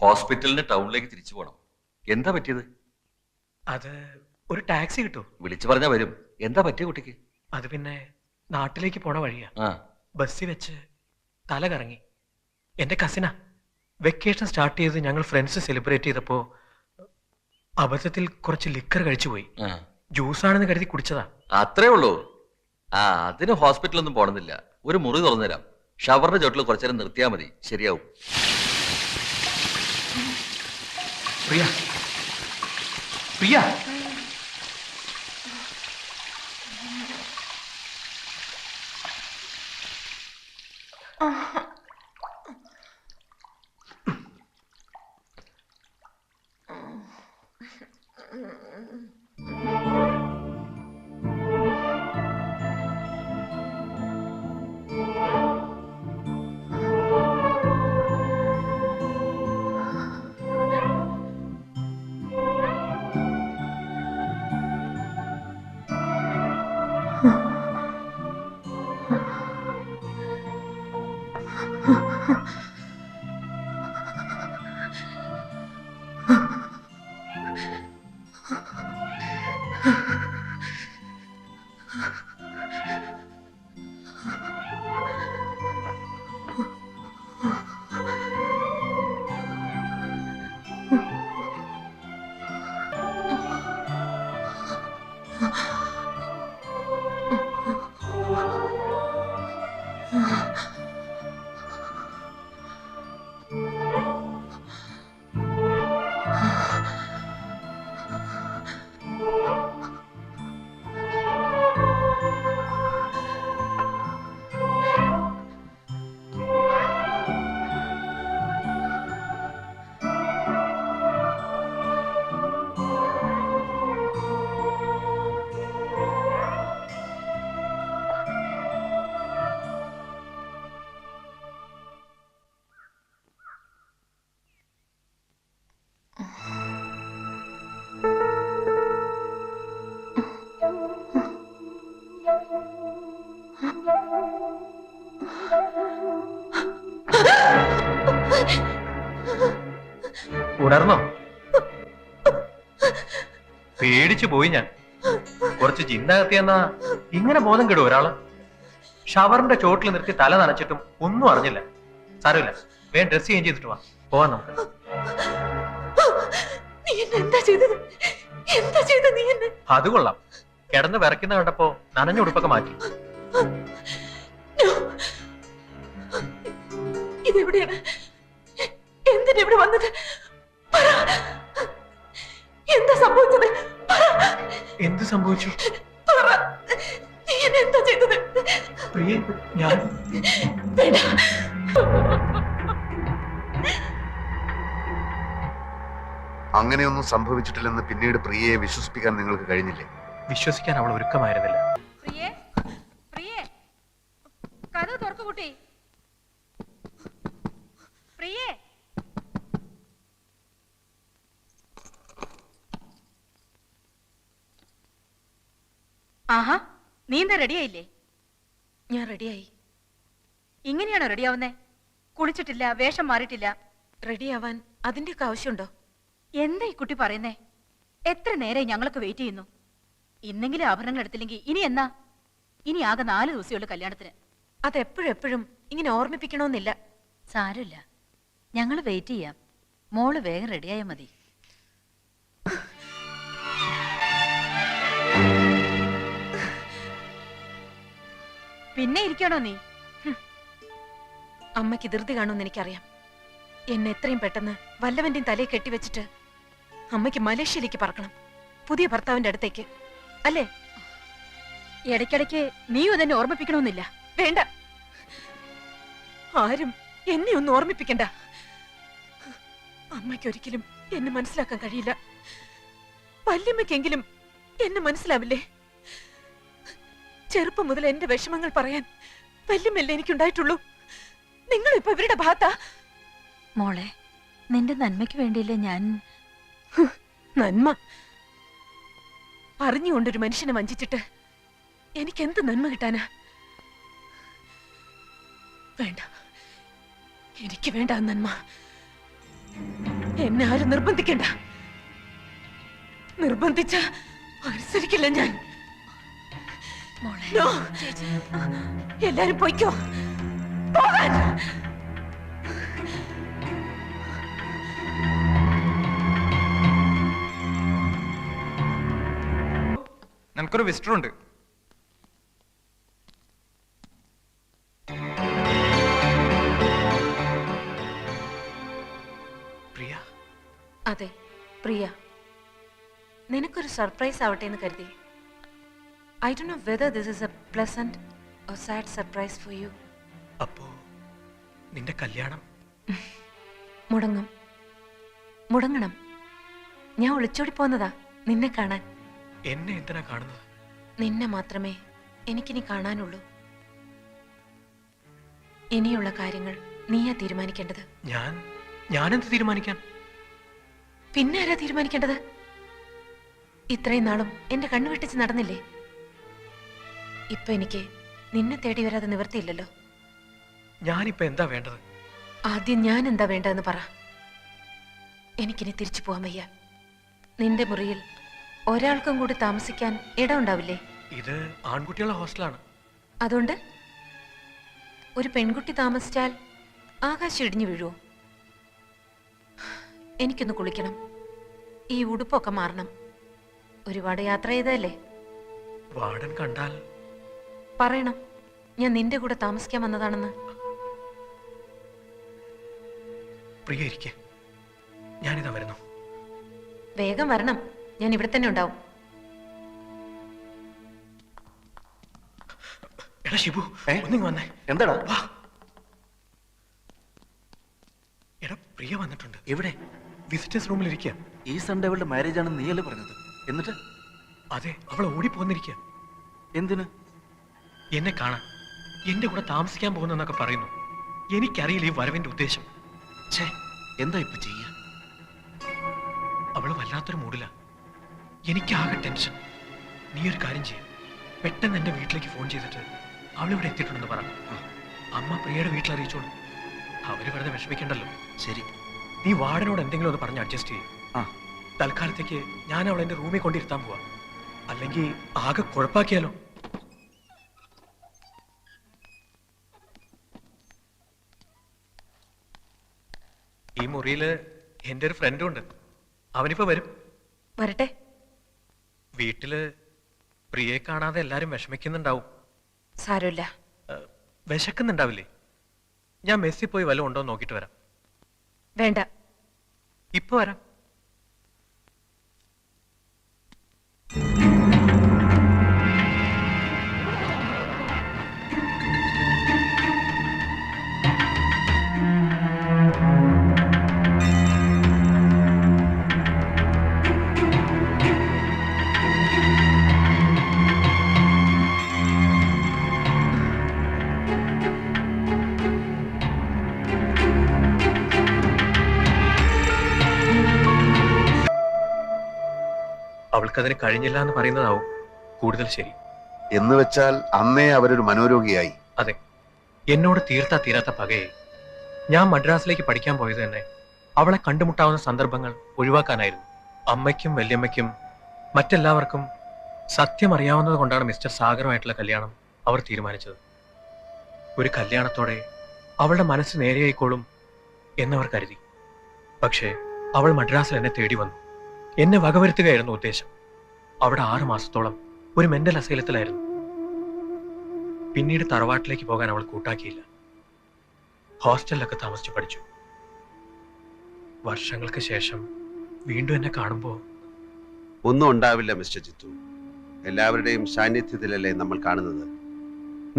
ഹോസ്പിറ്റലിന് ടൗണിലേക്ക് തിരിച്ചു പോകണം. എന്താ പറ്റിയത്? അത് ഒരു ടാക്സി കിട്ടൂ? വിളിച്ചു പറഞ്ഞാ വരും. എന്താ പറ്റിയ കുട്ടിക്ക്? അത് പിന്നെ നാട്ടിലേക്ക് പോണ വഴിയാ. ബസ്സിൽ വെച്ച് തല കറങ്ങി. എന്റെ കസിനാ. വെക്കേഷൻ സ്റ്റാർട്ട് ചെയ്ത് ഞങ്ങൾ ഫ്രണ്ട്സ് സെലിബ്രേറ്റ് ചെയ്തപ്പോ അബദ്ധത്തിൽ കുറച്ച് ലിക്കർ കഴിച്ചുപോയി. ജ്യൂസാണെന്ന് കരുതി കുടിച്ചതാ. അത്രേ ഉള്ളൂ. അതിന് ഹോസ്പിറ്റലൊന്നും പോണമെന്നില്ല. ഒരു മുറി തുറന്നുതരാം. ഷവറിന്റെ ചോട്ടിൽ കുറച്ചേരം നിർത്തിയാൽ മതി, ശരിയാവും. പ്രിയ, പ്രിയ, ഉണർന്നോ? പേടിച്ചു പോയി ഞാൻ. കുറച്ച് ജിന്നകത്തിയെന്നാ ഇങ്ങനെ ബോധം കെടും ഒരാള്. ഷവറിന്റെ ചോട്ടിൽ നിർത്തി തല നനച്ചിട്ടും ഒന്നും അറിഞ്ഞില്ല. സാരമില്ല, വേഗം ഡ്രസ് ചേഞ്ച് ചെയ്തിട്ട് വാ, പോവാൻ നമുക്ക്. അത് കൊള്ളാം. കിടന്ന് വിറയ്ക്കുന്ന കണ്ടപ്പോ നനഞ്ഞ ഉടുപ്പൊക്കെ മാറ്റി. ഇതെവിടെയാണ്? എന്തിനാ ഇവിടെ വന്നത്? എന്താ സംഭവിച്ചത്? എന്ത് സംഭവിച്ചു? നീ എന്നെ എന്താ ചെയ്തത്? പ്രിയ, ഞാൻ അങ്ങനെയൊന്നും സംഭവിച്ചിട്ടില്ലെന്ന് പിന്നീട് പ്രിയയെ വിശ്വസിപ്പിക്കാൻ നിങ്ങൾക്ക് കഴിഞ്ഞില്ലേ? വിശ്വസിക്കാൻ അവൾ ഒരുക്കമായിരുന്നില്ല. പ്രിയേ, പ്രിയേ, കതക് തുറക്കു കുട്ടി. പ്രിയേ, ആഹാ, നീ എന്താ റെഡിയായില്ലേ? ഞാൻ റെഡിയായി. ഇങ്ങനെയാണോ റെഡിയാവുന്നേ? കുളിച്ചിട്ടില്ല, വേഷം മാറിയിട്ടില്ല. റെഡിയാവാൻ അതിന്റെയൊക്കെ ആവശ്യമുണ്ടോ? എന്താ ഈ കുട്ടി പറയുന്നേ? എത്ര നേരെ ഞങ്ങളൊക്കെ വെയിറ്റ് ചെയ്യുന്നു. ഇന്നെങ്കിലും ആഭരണങ്ങൾ എടുത്തില്ലെങ്കിൽ ഇനി എന്നാ? ഇനി ആകെ 4 ദിവസമുള്ള കല്യാണത്തിന്. അതെപ്പോഴും ഇങ്ങനെ ഓർമ്മിപ്പിക്കണമെന്നില്ല. സാരമില്ല, ഞങ്ങൾ വെയിറ്റ് ചെയ്യാം. മോള് വേഗം റെഡിയായാൽ മതി. പിന്നെ ഇരിക്കണോ നീ? അമ്മയ്ക്ക് ധൃതി കാണുമെന്ന് എനിക്കറിയാം. എന്നെ എത്രയും പെട്ടെന്ന് വല്ലവന്റെയും തലയെ കെട്ടിവെച്ചിട്ട് അമ്മയ്ക്ക് മലേഷ്യയിലേക്ക് പറക്കണം, പുതിയ ഭർത്താവിന്റെ അടുത്തേക്ക്, അല്ലേ? ഇടയ്ക്കിടയ്ക്ക് നീയും തന്നെ ഓർമ്മിപ്പിക്കണമെന്നില്ല. വേണ്ട, ആരും എന്നെ ഒന്നും ഓർമ്മിപ്പിക്കണ്ട. അമ്മയ്ക്ക് ഒരിക്കലും എന്നെ മനസ്സിലാക്കാൻ കഴിയില്ല. വല്യമ്മയ്ക്കെങ്കിലും എന്നെ മനസ്സിലാവില്ലേ? ചെറുപ്പം മുതൽ എന്റെ വിഷമങ്ങൾ പറയാൻ വല്യമ്മല്ലേ എനിക്കുണ്ടായിട്ടുള്ളൂ. നിങ്ങളിപ്പോ ഇവരുടെ ഭാഗത്താ. മോളെ, നിന്റെ നന്മയ്ക്ക് വേണ്ടിയില്ലേ ഞാൻ. നന്മ അറിഞ്ഞുകൊണ്ടൊരു മനുഷ്യനെ വഞ്ചിച്ചിട്ട് എനിക്കെന്ത് നന്മ കിട്ടാനാ? വേണ്ട, എനിക്ക് വേണ്ട നന്മ. എന്നെ ആരും നിർബന്ധിക്കണ്ട. നിർബന്ധിച്ച അനുസരിക്കില്ല ഞാൻ. No. എല്ലാരും പൊയ്ക്കോ. പോകാൻ. നിനക്കൊരു വിസിറ്റർ ഉണ്ട്. പ്രിയ, അതെ പ്രിയ, നിനക്കൊരു സർപ്രൈസ് ആവട്ടെ എന്ന് കരുതി. I don't know whether this is A pleasant or sad surprise for you. അപ്പോ നിന്റെ കല്യാണം മുടങ്ങണം. ഞാൻ ഒളിച്ചോടി പോന്നതാ നിന്നെ കാണാൻ. എന്നെ എന്തിനാ കാണുന്നത്? നിന്നെ മാത്രമേ എനിക്കിനി കാണാനുള്ളൂ. ഇനിയുള്ള കാര്യങ്ങൾ നീയാ തീരുമാനിക്കേണ്ടത്. ഞാനെന്ത് തീരുമാനിക്കാൻ? പിന്നെ ആരാ തീരുമാനിക്കേണ്ടത്? ഇത്രയും നാളും എന്റെ കണ്ണു വെട്ടിച്ച് നടന്നില്ലേ? ഇപ്പൊ എനിക്ക് നിന്നെ തേടി വരാതെ നിവർത്തിയില്ലല്ലോ. ഞാനിപ്പോ എന്താ വേണ്ടത്? ആദ്യം ഞാൻ എന്താ വേണ്ടതെന്ന് പറ. എനിക്കിനി തിരിച്ചു പോവാൻ വയ്യ. നിന്റെ മുറിയിൽ ഒരാൾക്കും കൂടി താമസിക്കാൻ ഇടമുണ്ടാവില്ലേ? ഇത് ആൺകുട്ടികളുടെ ഹോസ്റ്റലാണ്. അതുകൊണ്ട് ഒരു പെൺകുട്ടി താമസിച്ചാൽ ആകാശം ഇടിഞ്ഞു വീഴുവോ? എനിക്കൊന്ന് കുളിക്കണം. ഈ ഉടുപ്പൊക്കെ മാറണം. ഒരുപാട് യാത്ര ചെയ്തതല്ലേ? വാർഡൻ കണ്ടാൽ പറയണം ഞാൻ നിന്റെ കൂടെ താമസിക്കാൻ വന്നതാണെന്ന്. പ്രിയ ഇരിക്കെ, ഞാനിതാ വരുന്നു. വേഗം വരണം. ഞാൻ ഇവിടെ തന്നെ ഉണ്ടാവും. എടാ ഷിബു, ഒന്നിങ്ങ് വന്നേ. എന്താടാ? വാ. എടാ പ്രിയ വന്നിട്ടുണ്ട്. എവിടെ? വിസിറ്റേഴ്സ് റൂമിൽ ഇരിക്കുക. ഈ സൺഡേ അവളുടെ മാരേജ് ആണെന്ന് നീയല്ലേ പറഞ്ഞത്? എന്നിട്ട്? അതെ, അവൾ ഓടിപ്പോന്നിരിക്കുക. എന്തിന്? എന്നെ കാണാൻ, എന്റെ കൂടെ താമസിക്കാൻ പോകുന്നെന്നൊക്കെ പറയുന്നു. എനിക്കറിയില്ല ഈ വരവിന്റെ ഉദ്ദേശം. ഛേ, എന്താ ഇപ്പൊ ചെയ്യ? അവള് വല്ലാത്തൊരു മൂഡില. എനിക്കാകെ ടെൻഷൻ. നീ ഒരു കാര്യം ചെയ്യും, പെട്ടെന്ന് എന്റെ വീട്ടിലേക്ക് ഫോൺ ചെയ്തിട്ട് അവളിവിടെ എത്തിയിട്ടുണ്ടെന്ന് പറ. അമ്മ പ്രിയയുടെ വീട്ടിൽ അറിയിച്ചോളൂ. അവര് വെറുതെ വിഷമിക്കണ്ടല്ലോ. ശരി, നീ വാർഡനോട് എന്തെങ്കിലും ഒന്ന് പറഞ്ഞ് അഡ്ജസ്റ്റ് ചെയ്യും. ആ, തൽക്കാലത്തേക്ക് ഞാൻ അവളെ എന്റെ റൂമിൽ കൊണ്ടിരുത്താൻ പോവാ. അല്ലെങ്കിൽ ആകെ കുഴപ്പാക്കിയാലോ. ഈ മുറിയില് എന്റെ ഒരു ഫ്രണ്ടും ഉണ്ട്. അവനിപ്പോ വരും. വരട്ടെ. വീട്ടില് പ്രിയയെ കാണാതെ എല്ലാരും വിഷമിക്കുന്നുണ്ടാവും. സാരമില്ല. വിശക്കുന്നുണ്ടാവില്ലേ? ഞാൻ മെസ്സിൽ പോയി വല്ലതും ഉണ്ടോ നോക്കിട്ട് വരാം. വേണ്ട. ഇപ്പൊ വരാം. അവൾക്കതിന് കഴിഞ്ഞില്ല എന്ന് പറയുന്നതാവും കൂടുതൽ ശരി. എന്ന് വെച്ചാൽ അന്നേ അവരൊരു മനോരോഗിയായി. അതെ, എന്നോട് തീരാത്ത പകയെ ഞാൻ മദ്രാസിലേക്ക് പഠിക്കാൻ പോയത് തന്നെ അവളെ കണ്ടുമുട്ടാവുന്ന സന്ദർഭങ്ങൾ ഒഴിവാക്കാനായിരുന്നു. അമ്മയ്ക്കും വല്യമ്മയ്ക്കും മറ്റെല്ലാവർക്കും സത്യം അറിയാവുന്നത് കൊണ്ടാണ് മിസ്റ്റർ സാഗറുമായിട്ടുള്ള കല്യാണം അവർ തീരുമാനിച്ചത്. ഒരു കല്യാണത്തോടെ അവളുടെ മനസ്സ് നേരെയായിക്കോളും എന്നവർ കരുതി. പക്ഷേ അവൾ മദ്രാസിൽ എന്നെ തേടി വന്നു. എന്നെ വകവരുത്തുകയായിരുന്നു ഉദ്ദേശം. അവിടെ 6 മാസത്തോളം ഒരു മെന്റൽ അസൈലത്തിലായിരുന്നു. പിന്നീട് തറവാട്ടിലേക്ക് പോകാൻ അവൾ കൂട്ടാക്കിയില്ല. ഹോസ്റ്റലിലൊക്കെ താമസിച്ച് പഠിച്ചു. വർഷങ്ങൾക്ക് ശേഷം വീണ്ടും എന്നെ കാണുമ്പോൾ ഒന്നും ഉണ്ടാവില്ല മിസ്റ്റർ ജിത്തു. എല്ലാവരുടെയും സാന്നിധ്യത്തിലല്ലേ നമ്മൾ കാണുന്നത്.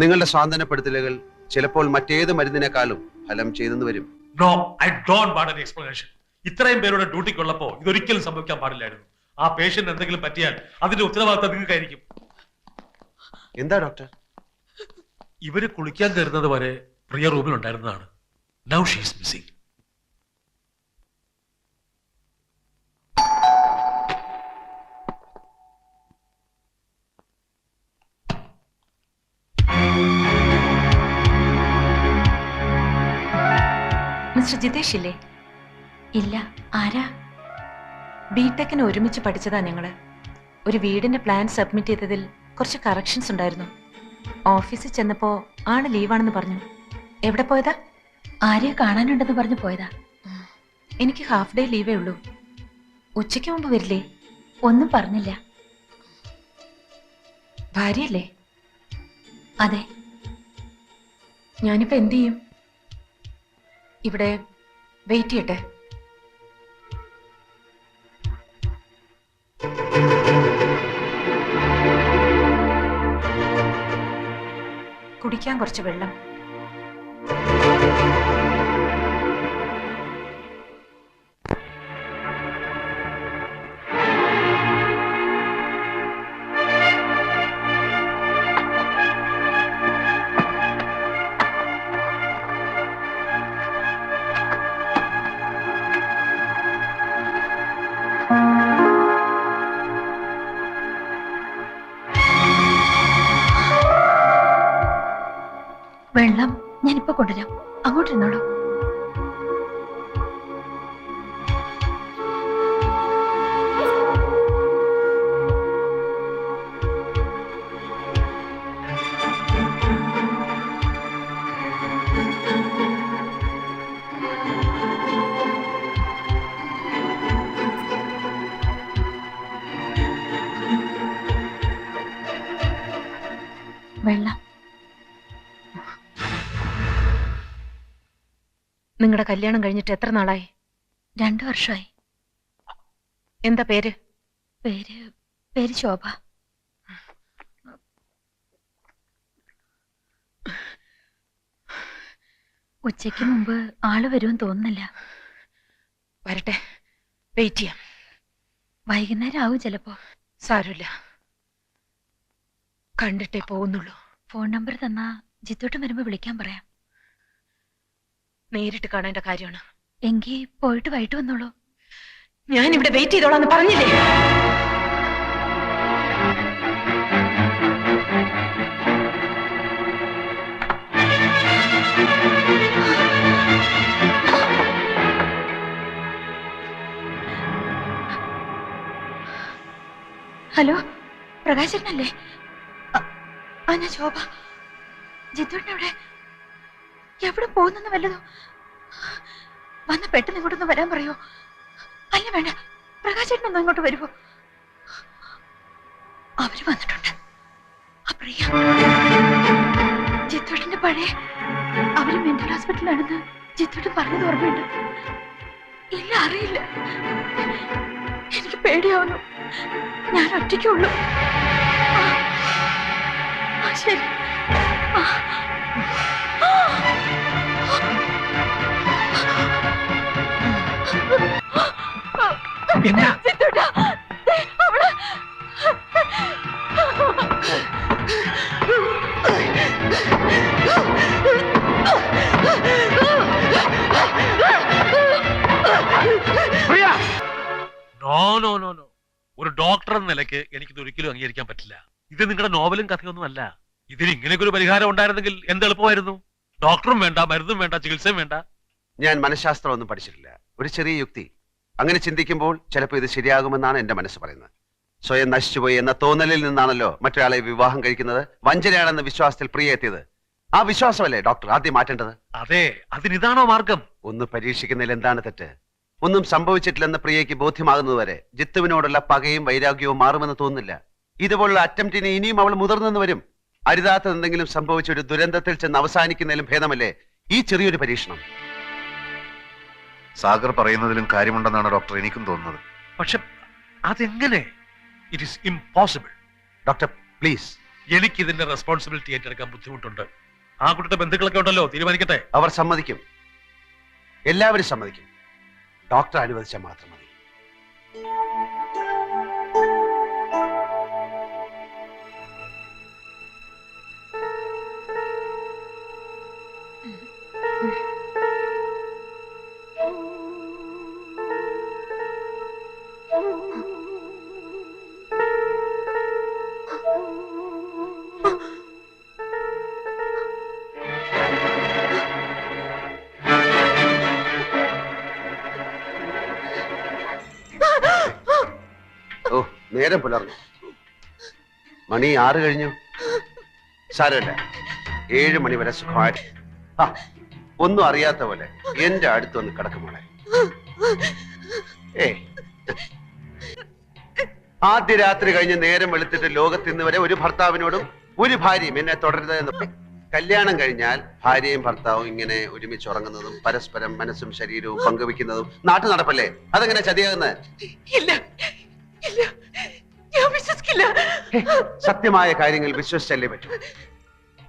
നിങ്ങളുടെ സ്വാന്തനപ്പെടുത്തലുകൾ ചിലപ്പോൾ മറ്റേത് മരുന്നിനേക്കാളും ഫലം ചെയ്തെന്ന് വരും. No, I don't want any explanation. ഇത്രയും പേരുടെ ഡ്യൂട്ടിക്കുള്ളപ്പോ ഇതൊരിക്കലും സംഭവിക്കാൻ പാടില്ലായിരുന്നു. ആ പേഷ്യന്റ് എന്തെങ്കിലും പറ്റിയാൽ അതിന്റെ ഉത്തരവാദിത്തം നിങ്ങൾക്കായിരിക്കും. എന്താ ഡോക്ടർ? ഇവര് കുളിക്കാൻ കയറുന്നത് വരെ പ്രിയ റൂമിൽ ഉണ്ടായിരുന്നതാണ്. Now she is missing. Mister Jitesh ഇല്ലേ? ഇല്ല, ആരാ? ബിടെക്കിന് ഒരുമിച്ച് പഠിച്ചതാ ഞങ്ങള്. ഒരു വീടിന്റെ പ്ലാൻ സബ്മിറ്റ് ചെയ്തതിൽ കുറച്ച് കറക്ഷൻസ് ഉണ്ടായിരുന്നു. ഓഫീസിൽ ചെന്നപ്പോ ആള് ലീവാണെന്ന് പറഞ്ഞു. എവിടെ പോയതാ? ആരെയെ കാണാനുണ്ടെന്ന് പറഞ്ഞു പോയതാ. എനിക്ക് ഹാഫ് ഡേ ലീവേ ഉള്ളൂ. ഉച്ചയ്ക്ക് മുമ്പ് വരില്ലേ? ഒന്നും പറഞ്ഞില്ല. ഭാര്യയല്ലേ? അതെ. ഞാനിപ്പോ എന്ത് ചെയ്യും? ഇവിടെ വെയിറ്റ് ചെയ്യട്ടെ? കുടിക്കാൻ കുറച്ച് വെള്ളം. വെള്ളം ഞാനിപ്പോ കൊണ്ടുവരാം. അങ്ങോട്ടിരുന്നോളൂ. വെള്ളം. നിങ്ങളുടെ കല്യാണം കഴിഞ്ഞിട്ട് എത്ര നാളായി? 2 വർഷമായി. എന്താ പേര്? പേര് ശോഭ. ഉച്ചയ്ക്ക് മുമ്പ് ആള് വരുമെന്ന് തോന്നുന്നില്ല. വരട്ടെ, വെയിറ്റ് ചെയ്യാം. വൈകുന്നേരം ആവും ചിലപ്പോ. സാരമില്ല, കണ്ടിട്ടേ പോകുന്നുള്ളൂ. ഫോൺ നമ്പർ തന്നാ ജിത്തോട്ടം വരുമ്പോ വിളിക്കാൻ പറയാം. നേരിട്ട് കാണേണ്ട കാര്യമാണ്. എങ്കി പോയിട്ട് വൈകിട്ട് വന്നോളൂ. ഞാൻ ഇവിടെ വെയിറ്റ് ചെയ്തോളാന്ന് പറഞ്ഞില്ലേ? ഹലോ, പ്രകാശനല്ലേ? ഞാൻ ശോഭ. ജിത്തോട്ടനെവിടെ? എവിടെ പോകുന്നെന്ന് വല്ലതോ? വന്ന് പെട്ടെന്ന് ഇങ്ങോട്ടൊന്ന് വരാൻ പറയോ? അല്ല വേണ്ട, പ്രകാശേട്ടനൊന്നും ഇങ്ങോട്ട് വരുമോ? അവര് വന്നിട്ടുണ്ട്. പ്രിയ, ജിത്തോട്ടന്റെ പഴയ അവര് മെന്റൽ ഹോസ്പിറ്റലിലാണെന്ന് ജിത്തോട്ടൻ പറഞ്ഞത് ഓർമ്മയുണ്ട്? ഇല്ല, അറിയില്ല. എനിക്ക് പേടിയാവുന്നു. ഞാൻ ഒറ്റയ്ക്കുള്ളൂ. ശരി. എന്താ? നോ. ഒരു ഡോക്ടർ എന്ന നിലയ്ക്ക് എനിക്കിത് ഒരിക്കലും അംഗീകരിക്കാൻ പറ്റില്ല. ഇത് നിങ്ങളുടെ നോവലും കഥയൊന്നും അല്ല. ഇതിന് ഇങ്ങനെയൊക്കെ ഒരു പരിഹാരം ഉണ്ടായിരുന്നെങ്കിൽ എന്ത് എളുപ്പമായിരുന്നു. ഡോക്ടറും വേണ്ട, മരുന്നും വേണ്ട, ചികിത്സയും വേണ്ട. ഞാൻ മനഃശാസ്ത്രം ഒന്നും പഠിച്ചിട്ടില്ല. ഒരു ചെറിയ യുക്തി. അങ്ങനെ ചിന്തിക്കുമ്പോൾ ചിലപ്പോൾ ഇത് ശരിയാകുമെന്നാണ് എന്റെ മനസ്സ് പറയുന്നത്. സ്വയം നശിച്ചുപോയി എന്ന തോന്നലിൽ നിന്നാണല്ലോ മറ്റൊരാളെ വിവാഹം കഴിക്കുന്നത്. വഞ്ചനയാണെന്ന വിശ്വാസത്തിൽ പ്രിയ എത്തിയത്. ആ വിശ്വാസമല്ലേ ഡോക്ടർ ആദ്യം മാറ്റേണ്ടത്? അതെ, അതിനിതാണോ മാർഗം? ഒന്ന് പരീക്ഷിക്കുന്നതിൽ എന്താണ് തെറ്റ്? ഒന്നും സംഭവിച്ചിട്ടില്ലെന്ന് പ്രിയയ്ക്ക് ബോധ്യമാകുന്നതുവരെ ജിത്തുവിനോടുള്ള പകയും വൈരാഗ്യവും മാറുമെന്ന് തോന്നുന്നില്ല. ഇതുപോലുള്ള അറ്റംപ്റ്റിന് ഇനിയും അവൾ മുതിർന്നെന്ന് വരും. അരുതാത്ത എന്തെങ്കിലും സംഭവിച്ച ഒരു ദുരന്തത്തിൽ ചെന്ന് അവസാനിക്കുന്നതിലും ഭേദമല്ലേ ഈ ചെറിയൊരു പരീക്ഷണം? സാഗർ പറയുന്നതിലും കാര്യമുണ്ടെന്നാണ് ഡോക്ടർ എനിക്കും തോന്നുന്നത്. പക്ഷെ അതെങ്ങനെ? It is impossible. Doctor please. എനിക്ക് ഇതിന്റെ റെസ്പോൺസിബിലിറ്റി ഏറ്റെടുക്കാൻ ബുദ്ധിമുട്ടുണ്ട്. ആ കുട്ടിയുടെ ബന്ധുക്കളൊക്കെ ഉണ്ടല്ലോ, തീരുമാനിക്കട്ടെ. അവർ സമ്മതിക്കും, എല്ലാവരും സമ്മതിക്കും. ഡോക്ടർ അനുവദിച്ചാൽ മാത്രം മതി. നേരം പുലർന്നു. മണി 6 കഴിഞ്ഞു. സാരമില്ല, 7 മണി വരെ സുഖമായിട്ട് ഒന്നും അറിയാത്ത പോലെ എന്റെ അടുത്തൊന്ന് കിടക്കുമോളെ. ആദ്യ രാത്രി കഴിഞ്ഞ് നേരം വെളുത്തിട്ട് ലോകത്ത് ഇന്ന് വരെ ഒരു ഭർത്താവിനോടും ഒരു ഭാര്യയും എന്നെ തുടരുത് എന്ന്. കല്യാണം കഴിഞ്ഞാൽ ഭാര്യയും ഭർത്താവും ഇങ്ങനെ ഒരുമിച്ച് ഉറങ്ങുന്നതും പരസ്പരം മനസ്സും ശരീരവും പങ്കുവെക്കുന്നതും നാട്ടു നടപ്പല്ലേ? അതെങ്ങനെ ചതിയാകുന്നത്? സത്യമായ കാര്യങ്ങൾ വിശ്വസിച്ചല്ലേ പറ്റൂ.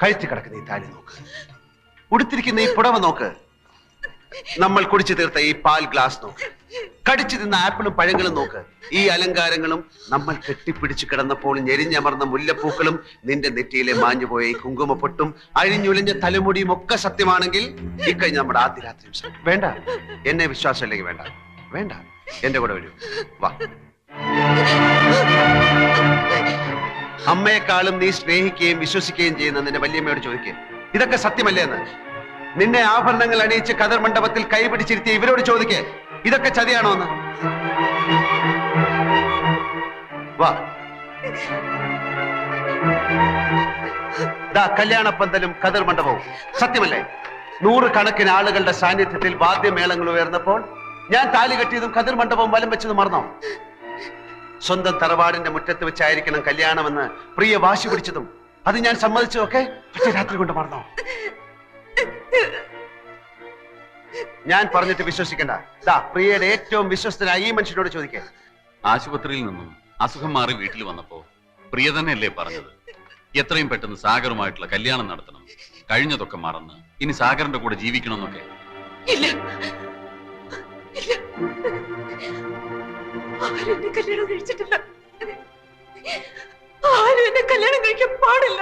കഴുത്തി കിടക്കുന്ന ഈ താലി നോക്ക്, ഉടുത്തിരിക്കുന്ന ഈ പുടവ നോക്ക്, നമ്മൾ കുടിച്ചു തീർത്ത ഈ പാൽ ഗ്ലാസ് നോക്ക്, കടിച്ചു തിന്ന ആപ്പിളും പഴങ്ങളും നോക്ക്. ഈ അലങ്കാരങ്ങളും നമ്മൾ കെട്ടിപ്പിടിച്ചു കിടന്നപ്പോൾ ഞെരിഞ്ഞമർന്ന മുല്ലപ്പൂക്കളും നിന്റെ നെറ്റിയിലെ മാഞ്ഞുപോയ ഈ കുങ്കുമപ്പൊട്ടും അഴിഞ്ഞുലിഞ്ഞ തലമുടിയും ഒക്കെ സത്യമാണെങ്കിൽ ഇക്കഴിഞ്ഞ നമ്മുടെ ആദ്യ രാത്രി. വേണ്ട, എന്നെ വിശ്വാസമില്ലെങ്കിൽ വേണ്ട, വേണ്ട, എന്റെ കൂടെ വരൂ, വാ. അമ്മയെക്കാളും നീ സ്നേഹിക്കുകയും വിശ്വസിക്കുകയും ചെയ്യുന്ന നിന്റെ വല്യമ്മയോട് ചോദിക്കുക, ഇതൊക്കെ സത്യമല്ലേ എന്ന്. നിന്നെ ആഭരണങ്ങൾ അണിയിച്ച് കതർ മണ്ഡപത്തിൽ കൈപിടിച്ചിരുത്തിയ ഇവരോട് ചോദിക്കേ, ഇതൊക്കെ ചതിയാണോ എന്ന്. വാ, കല്യാണപ്പന്തലും കതർ മണ്ഡപവും സത്യമല്ലേ? 100 കണക്കിന് ആളുകളുടെ സാന്നിധ്യത്തിൽ വാദ്യമേളങ്ങൾ ഉയർന്നപ്പോൾ ഞാൻ താലി കെട്ടിയതും കതിർ മണ്ഡപവും വലം വെച്ചതും മറന്നോ? സ്വന്തം തറവാടിന്റെ മുറ്റത്ത് വെച്ചായിരിക്കണം കല്യാണമെന്ന് പ്രിയ വാശി പിടിച്ചതും അത് ഞാൻ സമ്മതിച്ചതൊക്കെ ഒറ്റ രാത്രി കൊണ്ട് മറന്നോ? ഞാൻ പറഞ്ഞിട്ട് വിശ്വസിക്കണ്ട. പ്രിയയുടെ ഏറ്റവും വിശ്വസ്തനായ ഈ മനുഷ്യനോട് ചോദിക്കേ. ആശുപത്രിയിൽ നിന്നും അസുഖം മാറി വീട്ടിൽ വന്നപ്പോ പ്രിയ തന്നെയല്ലേ പറഞ്ഞത് എത്രയും പെട്ടെന്ന് സാഗറുമായിട്ടുള്ള കല്യാണം നടത്തണം, കഴിഞ്ഞതൊക്കെ മറന്ന് ഇനി സാഗറിന്റെ കൂടെ ജീവിക്കണമെന്നൊക്കെ? ഇല്ല, ഇല്ല, ആരും എന്നെ കല്യാണം കഴിച്ചിട്ടില്ല. ആരും എന്നെ കല്യാണം കഴിക്കാൻ പാടില്ല.